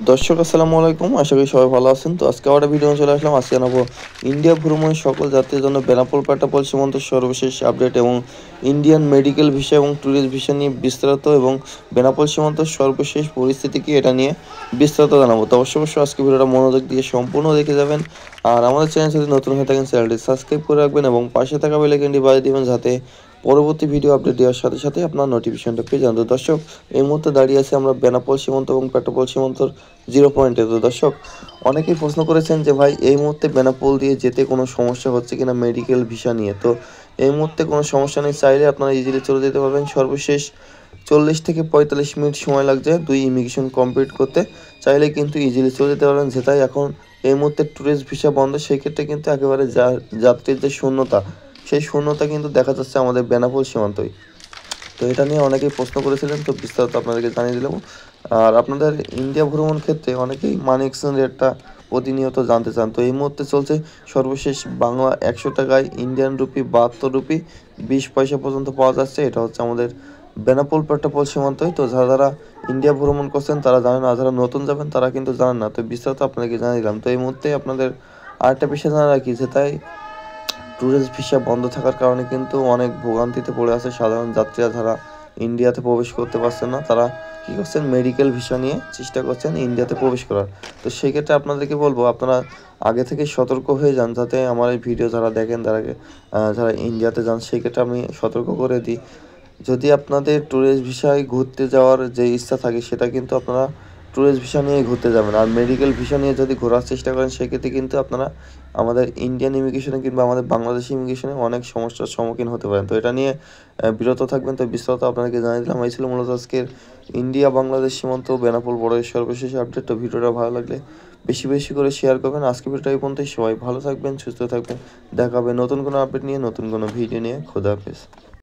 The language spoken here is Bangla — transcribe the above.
দর্শক আসসালামু আলাইকুম, আশা করি সবাই ভালো আছেন। তো আজকে আবার ভিডিও চলে আসলাম। আজকে জানাবো ইন্ডিয়া ভ্রমণের সকল যাত্রীর জন্য বেনাপোল পেট্রাপোল সীমান্তের সর্বশেষ আপডেট এবং ইন্ডিয়ান মেডিকেল ভিসা এবং ট্যুরিস্ট ভিসা নিয়ে বিস্তারিত এবং বেনাপোল সীমান্তের সর্বশেষ পরিস্থিতি কি এটা নিয়ে বিস্তারিত জানাবো। তো অবশ্যই আজকে ভিডিওটা মনোযোগ দিয়ে সম্পূর্ণ দেখে যাবেন। আর আমাদের চ্যানেল যদি নতুন হয়ে থাকেন চ্যানেলটি সাবস্ক্রাইব করে রাখবেন এবং পাশে থাকা বেল আইকনটি বাজিয়ে দিবেন যাতে পরবর্তী ভিডিও আপডেট দেওয়ার সাথে সাথে আপনার নোটিফিকেশনটা পেয়ে যান। তো দর্শক, এই মুহূর্তে দাঁড়িয়ে আছে আমরা বেনাপোল সীমান্ত এবং পেট্রাপোল সীমান্তর 0 পয়েন্টে। তো দর্শক, অনেকেই প্রশ্ন করেছেন যে ভাই এই মুহূর্তে বেনাপোল দিয়ে যেতে কোনো সমস্যা হচ্ছে কিনা মেডিকেল ভিসা নিয়ে। তো এই মুহূর্তে কোনো সমস্যা নেই, চাইলে আপনারা ইজিলি চলে যেতে পারবেন। সর্বশেষ 40 থেকে 45 মিনিট সময় লাগছে দুই ইমিগ্রেশন কমপ্লিট করতে, চাইলে কিন্তু ইজিলি চলে যেতে পারবেন। যেটাই এখন এই মুহূর্তে ট্যুরিস্ট ভিসা বন্ধ, সেই ক্ষেত্রে কিন্তু একেবারে যাত্রীর যে শূন্যতা, সেই শূন্যতা কিন্তু দেখা যাচ্ছে আমাদের বেনাপোল সীমান্তই। তো এটা নিয়ে অনেকেই প্রশ্ন করেছিলেন, তো বিস্তারিত আপনাদেরকে জানিয়ে দিলাম। আর আপনাদের ইন্ডিয়া ভ্রমণ ক্ষেত্রে অনেকেই মানি এক্সচেঞ্জ রেটটা প্রতিনিয়ত জানতে চান। তো এই মুহূর্তে চলছে সর্বশেষ বাংলা 100 টাকায় ইন্ডিয়ান রুপি 72 রুপি 20 পয়সা পর্যন্ত পাওয়া যাচ্ছে। এটা হচ্ছে আমাদের বেনাপোল পেট্রাপোল সীমান্তই। তো যারা ইন্ডিয়া ভ্রমণ করছেন তারা জানেন, আর যারা নতুন যাবেন তারা কিন্তু জানেন না। তো বিস্তারিত আপনাদেরকে জানিয়ে দিলাম। তো এই মুহূর্তে আপনাদের আরেকটা বিষয় জানা রাখি, যে তাই ট্যুরিস্ট ভিসা বন্ধ থাকার কারণে কিন্তু অনেক ভোগান্তিতে পড়ে আছে সাধারণ যাত্রীরা, যারা ইন্ডিয়াতে প্রবেশ করতে পারছেন না। তারা কী করছেন, মেডিকেল ভিসা নিয়ে চেষ্টা করছেন ইন্ডিয়াতে প্রবেশ করার। তো সেই ক্ষেত্রে আপনাদেরকে বলবো, আপনারা আগে থেকে সতর্ক হয়ে যান, যাতে আমার এই ভিডিও যারা দেখেন তারা যারা ইন্ডিয়াতে যান, সেই ক্ষেত্রে আমি সতর্ক করে দিই। যদি আপনাদের ট্যুরিস্ট ভিসায় ঘুরতে যাওয়ার যে ইচ্ছা থাকে, সেটা কিন্তু আপনারা ট্যুরিস্ট ভিসা নিয়েই ঘুরতে যাবেন। আর মেডিকেল ভিসা নিয়ে যদি ঘোরার চেষ্টা করেন, সেক্ষেত্রে কিন্তু আপনারা আমাদের ইন্ডিয়ান ইমিগ্রেশনে কিংবা আমাদের বাংলাদেশি ইমিগ্রেশনে অনেক সমস্যার সম্মুখীন হতে পারেন। তো এটা নিয়ে বিরত থাকবেন। তো বিস্তারিত আপনাদেরকে জানিয়ে দিলাম। এই ছিল মূলত আজকের ইন্ডিয়া বাংলাদেশ সীমান্ত বেনাপোল বর্ডারের সর্বশেষ আপডেট। তো ভিডিওটা ভালো লাগলে বেশি বেশি করে শেয়ার করবেন। আজকে ভিডিওটা এই পর্যন্তই। সবাই ভালো থাকবেন, সুস্থ থাকবেন। দেখা হবে নতুন কোনো আপডেট নিয়ে, নতুন কোনো ভিডিও নিয়ে। খোদা হাফেজ।